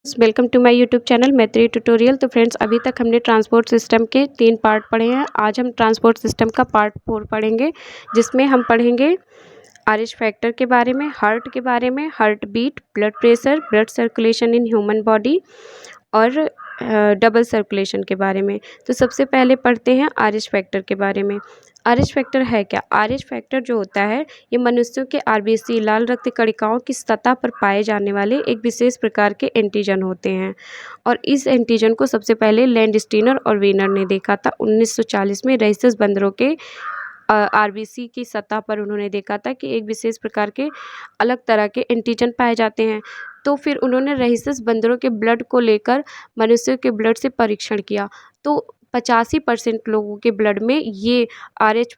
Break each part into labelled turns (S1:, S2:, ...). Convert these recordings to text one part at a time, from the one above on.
S1: Welcome to my YouTube channel Maitri tutorial. तो friends, अभी तक हमने ट्रांसपोर्ट सिस्टम के 3 पार्ट पढ़े हैं। आज हम ट्रांसपोर्ट सिस्टम का पार्ट 4 पढ़ेंगे, जिसमें हम पढ़ेंगे आरएच फैक्टर के बारे में, हार्ट के बारे में, heart beat, blood pressure, blood circulation in human body और डबल सर्कुलेशन के बारे में। तो सबसे पहले पढ़ते हैं आरएच फैक्टर के बारे में। आरएच फैक्टर है क्या? आरएच फैक्टर जो होता है, ये मनुष्यों के आरबीसी लाल रक्त कणिकाओं की सतह पर पाए जाने वाले एक विशेष प्रकार के एंटीजन होते हैं। और इस एंटीजन को सबसे पहले लैंडस्टीनर और वीनर ने देखा था 1940 में। रहीसस बंदरों के आरबीसी की सतह पर उन्होंने देखा था कि एक विशेष प्रकार के अलग तरह के एंटीजन पाए जाते हैं। तो फिर उन्होंने रहीसस बंदरों के ब्लड को लेकर मनुष्यों के ब्लड से परीक्षण किया, तो 85% लोगों के ब्लड में ये आरएच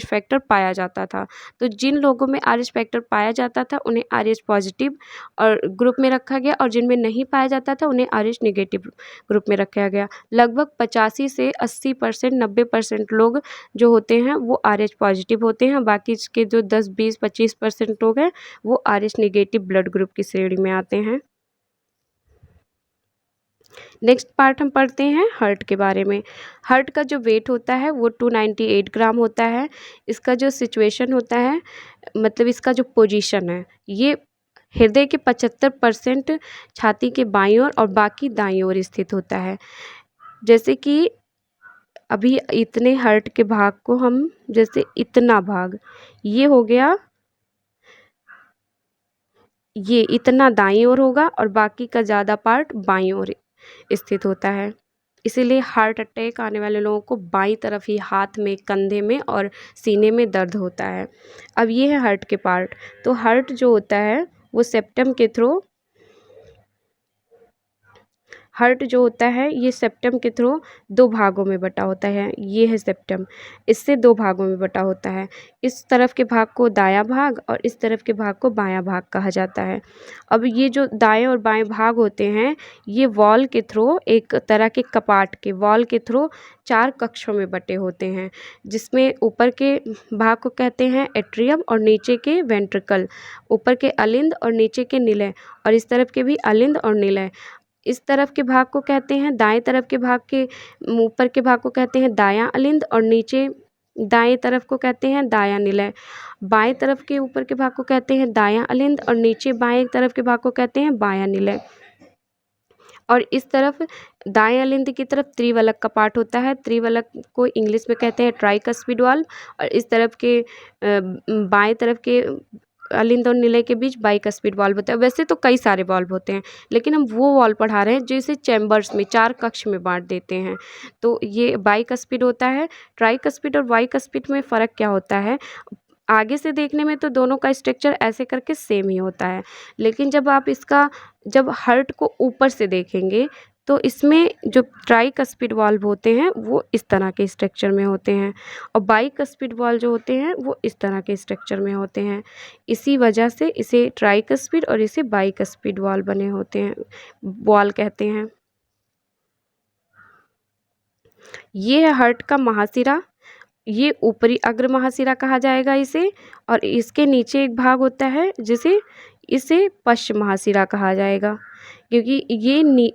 S1: फैक्टर पाया जाता था। तो जिन लोगों में आरएच फैक्टर पाया जाता था उन्हें आरएच पॉजिटिव और ग्रुप में रखा गया, और जिनमें नहीं पाया जाता था उन्हें आरएच नेगेटिव ग्रुप में रखा गया। लगभग 85 से 80%, 90% लोग जो होते हैं वो आरएच पॉजिटिव होते हैं। बाकी के जो 10, 20, 25% लोग हैं वो आरएच नेगेटिव ब्लड ग्रुप की श्रेणी में आते हैं। नेक्स्ट पार्ट हम पढ़ते हैं हार्ट के बारे में। हार्ट का जो वेट होता है वो 298 ग्राम होता है। इसका जो सिचुएशन होता है, मतलब इसका जो पोजीशन है, ये हृदय के 75% छाती के बाईं ओर और बाकी दाईं ओर स्थित होता है। जैसे कि अभी इतने हार्ट के भाग को हम, जैसे इतना भाग ये हो गया, ये इतना दाईं ओर होगा और बाकी का ज़्यादा पार्ट बाईं ओर स्थित होता है। इसीलिए हार्ट अटैक आने वाले लोगों को बाईं तरफ ही हाथ में, कंधे में और सीने में दर्द होता है। अब ये है हार्ट के पार्ट। तो हार्ट जो होता है वो सेप्टम के थ्रू, हार्ट जो होता है ये सेप्टम के थ्रू 2 भागों में बटा होता है। ये है सेप्टम, इससे 2 भागों में बटा होता है। इस तरफ के भाग को दायां भाग और इस तरफ के भाग को बायां भाग कहा जाता है। अब ये जो दाएं और बाएं भाग होते हैं, ये वॉल के थ्रू, एक तरह के कपाट के वॉल के थ्रू 4 कक्षों में बटे होते हैं, जिसमें ऊपर के भाग को कहते हैं एट्रियम और नीचे के वेंट्रिकल। ऊपर के अलिंद और नीचे के निलय, और इस तरफ के भी अलिंद और निलय। इस तरफ के भाग को कहते हैं, दाएं तरफ के भाग के ऊपर के भाग को कहते हैं दायां अलिंद और नीचे दाएं तरफ को कहते हैं दायां निलय। बाएं तरफ के ऊपर के भाग को कहते हैं दायां अलिंद और नीचे बाएं तरफ के भाग को कहते हैं बायां निलय। और इस तरफ दाएं अलिंद की तरफ त्रिवलक कपाट होता है। त्रिवलक को इंग्लिश में कहते हैं ट्राइकस्पिड वाल्व, और इस तरफ के बाएं तरफ के अलिंद और निलय के बीच बाइकस्पिड वाल्व होता है। वैसे तो कई सारे वाल्व होते हैं, लेकिन हम वो वाल्व पढ़ा रहे हैं जो इसे चैम्बर्स में 4 कक्ष में बांट देते हैं। तो ये बाइकस्पिड होता है। ट्राइकस्पिड और बाइकस्पिड में फ़र्क क्या होता है? आगे से देखने में तो दोनों का स्ट्रक्चर ऐसे करके सेम ही होता है, लेकिन जब हार्ट को ऊपर से देखेंगे तो इसमें जो ट्राइकस्पिड वाल्व होते हैं वो इस तरह के स्ट्रक्चर में होते हैं, और बाइकस्पिड वाल्व जो होते हैं वो इस तरह के स्ट्रक्चर में होते हैं। इसी वजह से इसे ट्राइकस्पिड और इसे बाइकस्पिड वाल्व बने होते हैं, वॉल कहते हैं। ये है हार्ट का महाशिरा। ये ऊपरी अग्र महाशिरा कहा जाएगा इसे, और इसके नीचे एक भाग होता है इसे पश्च महाशिरा कहा जाएगा, क्योंकि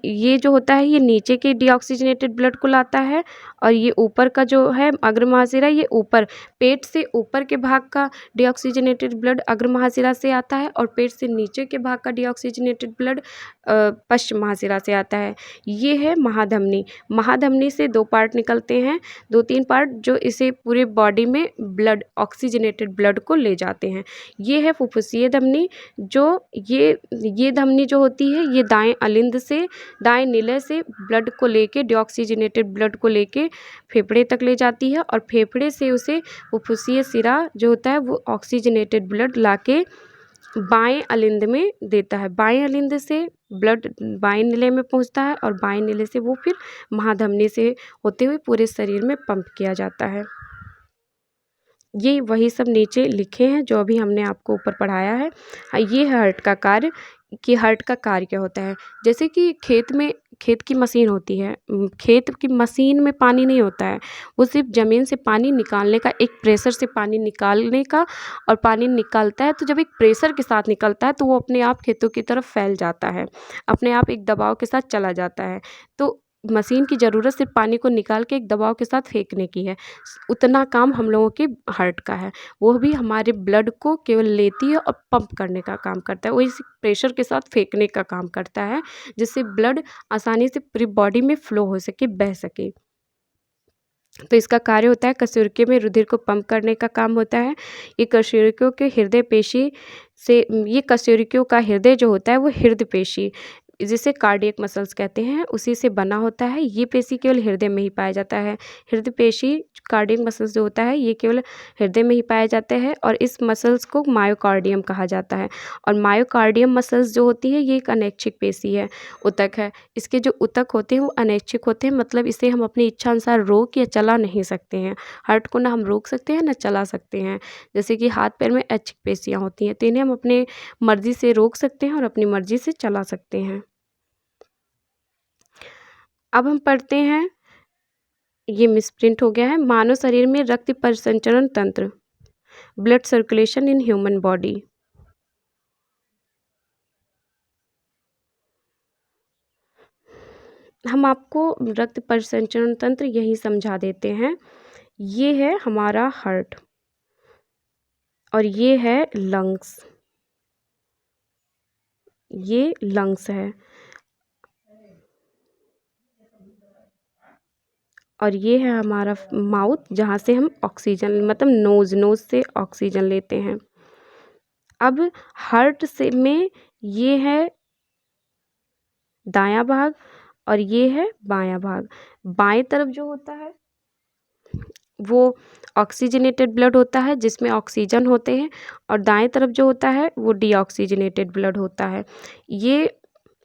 S1: ये जो होता है ये नीचे के डीऑक्सीजनेटेड ब्लड को लाता है, और ये ऊपर का जो है अग्र महाशिरा, ये ऊपर पेट से ऊपर के भाग का डीऑक्सीजनेटेड ब्लड अग्र महाशिरा से आता है, और पेट से नीचे के भाग का डीऑक्सीजनेटेड ब्लड पश्च महाशिरा से आता है। ये है महाधमनी। महाधमनी से 2 पार्ट निकलते हैं, 2-3 पार्ट, जो इसे पूरे बॉडी में ब्लड, ऑक्सीजनेटेड ब्लड को ले जाते हैं। ये है फुफ्फुसीय धमनी। जो ये धमनी जो होती है ये दाएं अलिंद से, दाएं निलय से ब्लड को लेके, डीऑक्सीजनेटेड ब्लड को लेके फेफड़े तक ले जाती है, और फेफड़े से उसे फुफ्फुसीय सिरा जो होता है वो ऑक्सीजनेटेड ब्लड लाके बाएं अलिंद में देता है। बाएं अलिंद से ब्लड बाएं निलय में पहुंचता है, और बाएं निलय से वो फिर महाधमनी से होते हुए पूरे शरीर में पंप किया जाता है। ये वही सब नीचे लिखे हैं जो अभी हमने आपको ऊपर पढ़ाया है। ये है हार्ट का कार्य कि हार्ट का कार्य क्या होता है। जैसे कि खेत की मशीन होती है, खेत की मशीन में पानी नहीं होता है, वो सिर्फ ज़मीन से पानी निकालने का, एक प्रेशर से पानी निकालने का, और पानी निकलता है तो जब एक प्रेशर के साथ निकलता है तो वो अपने आप खेतों की तरफ फैल जाता है, अपने आप एक दबाव के साथ चला जाता है। तो मशीन की ज़रूरत सिर्फ पानी को निकाल के एक दबाव के साथ फेंकने की है, उतना काम हम लोगों के हार्ट का है। वो भी हमारे ब्लड को केवल लेती है और पंप करने का काम करता है, वो इस प्रेशर के साथ फेंकने का काम करता है, जिससे ब्लड आसानी से पूरी बॉडी में फ्लो हो सके, बह सके। तो इसका कार्य होता है कशेरुकी में रुधिर को पंप करने का काम होता है। ये कशेरुकियों के हृदय पेशी से, ये कशेरुकियों का हृदय जो होता है वो हृदय पेशी, जिसे कार्डियक मसल्स कहते हैं, उसी से बना होता है। ये पेशी केवल हृदय में ही पाया जाता है। हृदय पेशी कार्डियक मसल्स जो होता है ये केवल हृदय में ही पाया जाता है, और इस मसल्स को मायोकार्डियम कहा जाता है। और मायोकार्डियम मसल्स जो होती है ये एक अनैच्छिक पेशी है, ऊतक है। इसके जो ऊतक होते हैं वो अनैच्छिक होते हैं, मतलब इसे हम अपनी इच्छा अनुसार रोक या चला नहीं सकते हैं। हार्ट को ना हम रोक सकते हैं ना चला सकते हैं। जैसे कि हाथ पैर में ऐच्छिक पेशियाँ होती हैं, तो इन्हें हम अपने मर्जी से रोक सकते हैं और अपनी मर्जी से चला सकते हैं। अब हम पढ़ते हैं, ये मिसप्रिंट हो गया है, मानव शरीर में रक्त परिसंचरण तंत्र, blood circulation in human body. हम आपको रक्त परिसंचरण तंत्र यही समझा देते हैं। ये है हमारा हार्ट और ये है लंग्स, ये लंग्स है, और ये है हमारा माउथ, जहाँ से हम ऑक्सीजन, मतलब नोज़ से ऑक्सीजन लेते हैं। अब हार्ट से में ये है दायां भाग और ये है बायां भाग। बाएं तरफ जो होता है वो ऑक्सीजनेटेड ब्लड होता है, जिसमें ऑक्सीजन होते हैं, और दाएं तरफ जो होता है वो डीऑक्सीजनेटेड ब्लड होता है। ये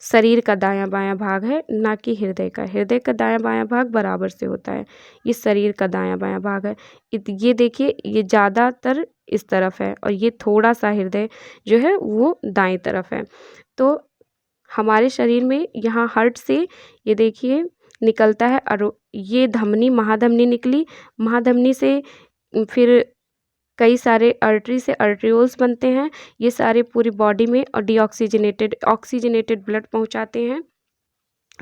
S1: शरीर का दायां बायां भाग है, ना कि हृदय का। हृदय का दायां बायां भाग बराबर से होता है, ये शरीर का दायां बायां भाग है। ये देखिए, ये ज़्यादातर इस तरफ है और ये थोड़ा सा हृदय जो है वो दाएं तरफ है। तो हमारे शरीर में यहाँ हार्ट से ये देखिए निकलता है, और ये धमनी, महाधमनी निकली, महाधमनी से फिर कई सारे आर्टरी से आर्टरियोल्स बनते हैं, ये सारे पूरी बॉडी में और ऑक्सीजनेटेड ब्लड पहुंचाते हैं।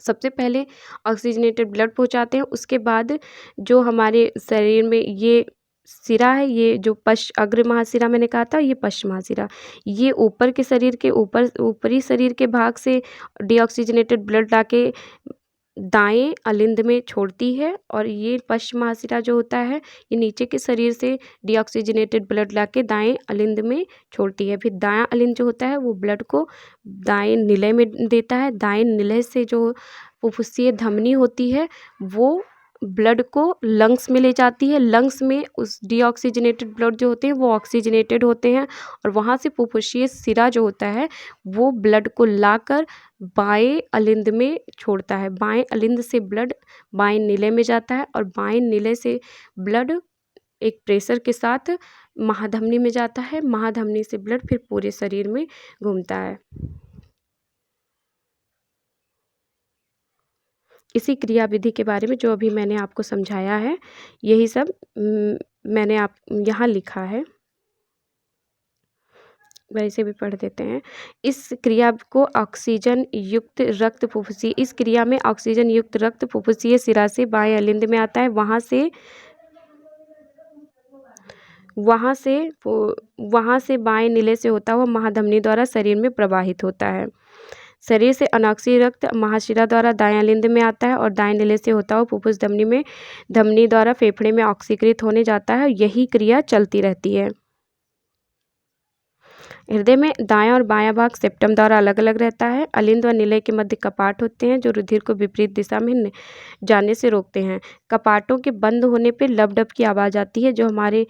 S1: सबसे पहले ऑक्सीजनेटेड ब्लड पहुंचाते हैं, उसके बाद जो हमारे शरीर में ये सिरा है, ये जो अग्र महाशिरा मैंने कहा था, ये पश्च महाशिरा, ये ऊपर के शरीर के ऊपरी शरीर के भाग से डीऑक्सीजनेटेड ब्लड लाके दाएं अलिंद में छोड़ती है, और ये पश्च महाशिरा जो होता है ये नीचे के शरीर से डीऑक्सीजनेटेड ब्लड लाके दाएं अलिंद में छोड़ती है। फिर दायां अलिंद जो होता है वो ब्लड को दाएं निलय में देता है। दाएं निलय से जो फुफ्फुसीय धमनी होती है वो ब्लड को लंग्स में ले जाती है। लंग्स में उस डीऑक्सीजनेटेड ब्लड जो होते हैं वो ऑक्सीजनेटेड होते हैं, और वहाँ से फुफ्फुसीय सिरा जो होता है वो ब्लड को लाकर बाएं अलिंद में छोड़ता है। बाएं अलिंद से ब्लड बाएं निलय में जाता है, और बाएं निलय से ब्लड एक प्रेशर के साथ महाधमनी में जाता है। महाधमनी से ब्लड फिर पूरे शरीर में घूमता है। इसी क्रिया विधि के बारे में जो अभी मैंने आपको समझाया है, यही सब मैंने आप यहाँ लिखा है, वैसे भी पढ़ देते हैं। इस क्रिया को ऑक्सीजन युक्त रक्त फुफ्फुसीय, इस क्रिया में ऑक्सीजन युक्त रक्त फुफ्फुसीय सिरा से बाएं अलिंद में आता है, वहाँ से बाएं निलय से होता हुआ महाधमनी द्वारा शरीर में प्रवाहित होता है। शरीर से अनॉक्सी रक्त महाशिरा द्वारा दाएं अलिंद में आता है, और दाएं निलय से होता हुआ फुफ्फुस धमनी द्वारा फेफड़े में ऑक्सीकृत होने जाता है। यही क्रिया चलती रहती है। हृदय में दायां और बायां भाग सेप्टम द्वारा अलग अलग रहता है। अलिंद व निलय के मध्य कपाट होते हैं जो रुधिर को विपरीत दिशा में जाने से रोकते हैं। कपाटों के बंद होने पर लब डब की आवाज़ आती है, जो हमारे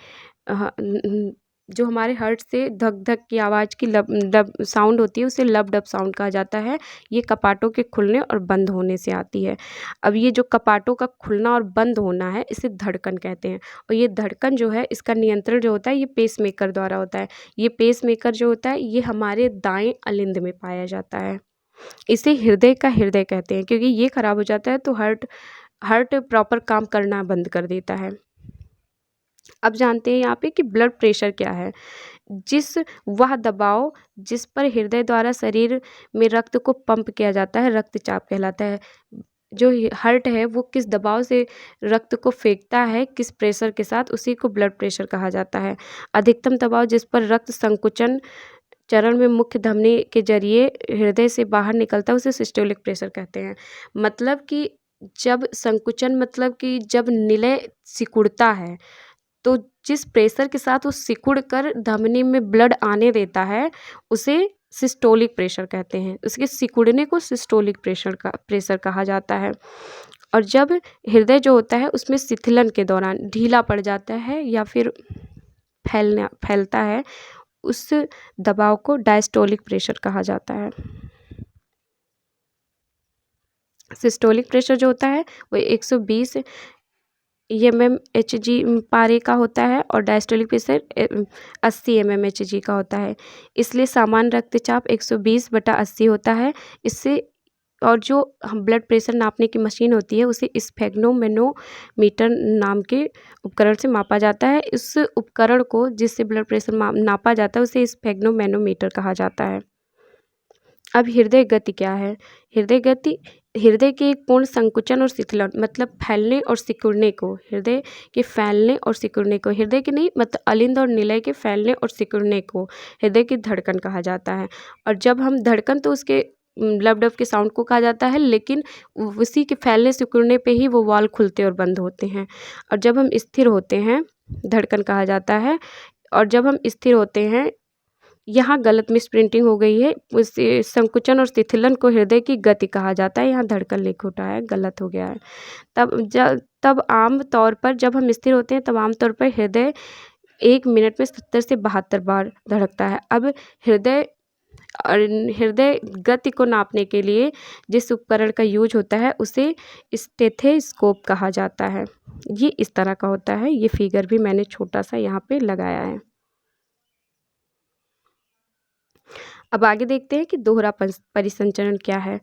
S1: जो हमारे हार्ट से धक धक की आवाज़ की लब डब साउंड होती है उसे लब डब साउंड कहा जाता है। ये कपाटों के खुलने और बंद होने से आती है। अब ये जो कपाटों का खुलना और बंद होना है इसे धड़कन कहते हैं, और ये धड़कन जो है इसका नियंत्रण जो होता है ये पेसमेकर द्वारा होता है। ये पेसमेकर जो होता है ये हमारे दाएं अलिंद में पाया जाता है। इसे हृदय का हृदय कहते हैं, क्योंकि ये खराब हो जाता है तो हार्ट हार्ट प्रॉपर काम करना बंद कर देता है। अब जानते हैं यहाँ पे कि ब्लड प्रेशर क्या है। वह दबाव जिस पर हृदय द्वारा शरीर में रक्त को पंप किया जाता है रक्तचाप कहलाता है। जो हार्ट है वो किस दबाव से रक्त को फेंकता है, किस प्रेशर के साथ, उसी को ब्लड प्रेशर कहा जाता है। अधिकतम दबाव जिस पर रक्त संकुचन चरण में मुख्य धमनी के जरिए हृदय से बाहर निकलता है उसे सिस्टोलिक प्रेशर कहते हैं। मतलब कि जब संकुचन मतलब कि जब निलय सिकुड़ता है तो जिस प्रेशर के साथ वो सिकुड़ कर धमनी में ब्लड आने देता है उसे सिस्टोलिक प्रेशर कहते हैं। उसके सिकुड़ने को सिस्टोलिक प्रेशर कहा जाता है। और जब हृदय जो होता है उसमें शिथिलन के दौरान ढीला पड़ जाता है या फिर फैलता है, उस दबाव को डायस्टोलिक प्रेशर कहा जाता है। सिस्टोलिक प्रेशर जो होता है वो 120 mmHg पारे का होता है और डायस्टोलिक प्रेशर 80 mmHg का होता है। इसलिए सामान्य रक्तचाप 120/80 होता है। इससे और जो हम ब्लड प्रेशर नापने की मशीन होती है उसे स्फेग्नोमेनोमीटर नाम के उपकरण से मापा जाता है। इस उपकरण को जिससे ब्लड प्रेशर नापा जाता है उसे स्फेग्नोमेनोमीटर कहा जाता है। अब हृदय गति क्या है? हृदय के एक पूर्ण संकुचन और शिथिलन मतलब फैलने और सिकुड़ने को, हृदय के फैलने और सिकुड़ने को, हृदय के नहीं मतलब अलिंद और निलय के फैलने और सिकुड़ने को हृदय की धड़कन कहा जाता है। और जब हम धड़कन तो उसके लब डब के साउंड को कहा जाता है, लेकिन उसी के फैलने सिकुड़ने पे ही वो वाल्व खुलते और बंद होते हैं। और जब हम स्थिर होते हैं धड़कन कहा जाता है। और जब हम स्थिर होते हैं, यहाँ गलत मिसप्रिंटिंग हो गई है, उस संकुचन और शिथिलन को हृदय की गति कहा जाता है, यहाँ धड़कन लिख उठा है, गलत हो गया है। तब आम तौर पर जब हम स्थिर होते हैं तब आम तौर पर हृदय 1 मिनट में 70 से 72 बार धड़कता है। अब हृदय गति को नापने के लिए जिस उपकरण का यूज होता है उसे स्टेथोस्कोप कहा जाता है। ये इस तरह का होता है। ये फिगर भी मैंने छोटा सा यहाँ पे लगाया है। अब आगे देखते हैं कि दोहरा परिसंचरण क्या है।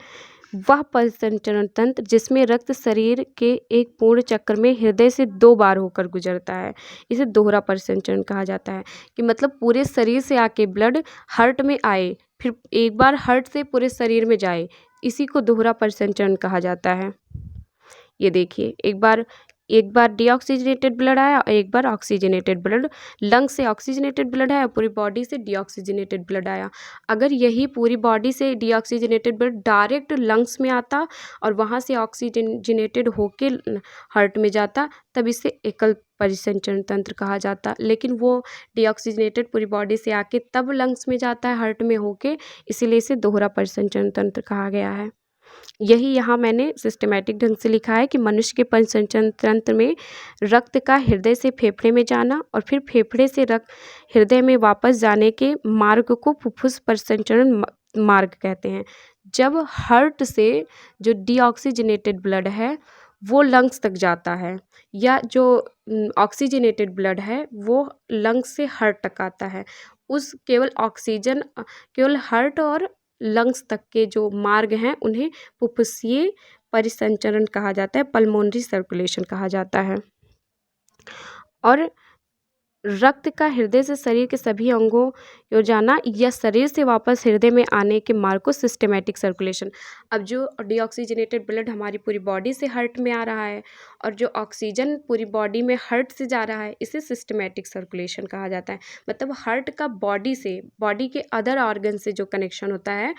S1: वह परिसंचरण तंत्र जिसमें रक्त शरीर के एक पूर्ण चक्र में हृदय से 2 बार होकर गुजरता है, इसे दोहरा परिसंचरण कहा जाता है। कि मतलब पूरे शरीर से आके ब्लड हार्ट में आए, फिर एक बार हार्ट से पूरे शरीर में जाए, इसी को दोहरा परिसंचरण कहा जाता है। ये देखिए, एक बार डीऑक्सीजनेटेड ब्लड आया और एक बार ऑक्सीजनेटेड ब्लड, लंग से ऑक्सीजनेटेड ब्लड आया, पूरी बॉडी से डीऑक्सीजनेटेड ब्लड आया। अगर यही पूरी बॉडी से डीऑक्सीजनेटेड ब्लड डायरेक्ट लंग्स में आता और वहाँ से ऑक्सीजनेटेड होके हार्ट में जाता, तब इसे एकल परिसंचरण तंत्र कहा जाता। लेकिन वो डीऑक्सीजनेटेड पूरी बॉडी से आके तब लंग्स में जाता है हार्ट में होके, इसीलिए इसे दोहरा परिसंचरण तंत्र कहा गया है। यही यहाँ मैंने सिस्टमैटिक ढंग से लिखा है कि मनुष्य के परिसंचरण तंत्र में रक्त का हृदय से फेफड़े में जाना और फिर फेफड़े से रक्त हृदय में वापस जाने के मार्ग को फुफ्फुस परिसंचरण मार्ग कहते हैं। जब हार्ट से जो डीऑक्सीजनेटेड ब्लड है वो लंग्स तक जाता है, या जो ऑक्सीजनेटेड ब्लड है वो लंग्स से हार्ट तक आता है, उस केवल हार्ट और लंग्स तक के जो मार्ग हैं उन्हें फुफ्फुसीय परिसंचरण कहा जाता है, पल्मोनरी सर्कुलेशन कहा जाता है। और रक्त का हृदय से शरीर के सभी अंगों को जाना या शरीर से वापस हृदय में आने के मार्ग को सिस्टमैटिक सर्कुलेशन। अब जो डीऑक्सीजनेटेड ब्लड हमारी पूरी बॉडी से हार्ट में आ रहा है और जो ऑक्सीजन पूरी बॉडी में हार्ट से जा रहा है, इसे सिस्टमैटिक सर्कुलेशन कहा जाता है। मतलब हार्ट का बॉडी के अदर ऑर्गन से जो कनेक्शन होता है,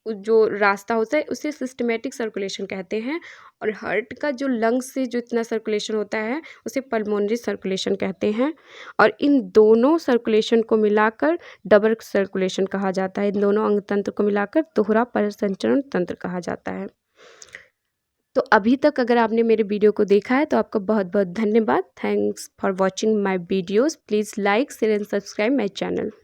S1: जो रास्ता होता है, उसे सिस्टमैटिक सर्कुलेशन कहते हैं। और हार्ट का जो लंग्स से जो इतना सर्कुलेशन होता है उसे पल्मोनरी सर्कुलेशन कहते हैं। और इन दोनों सर्कुलेशन को मिलाकर डबल सर्कुलेशन कहा जाता है। इन दोनों अंग तंत्र को मिलाकर दोहरा परिसंचरण तंत्र कहा जाता है। तो तो अभी तक अगर आपने मेरे वीडियो को देखा है तो आपका बहुत बहुत धन्यवाद। Thanks for watching my videos. Please like share and subscribe my channel.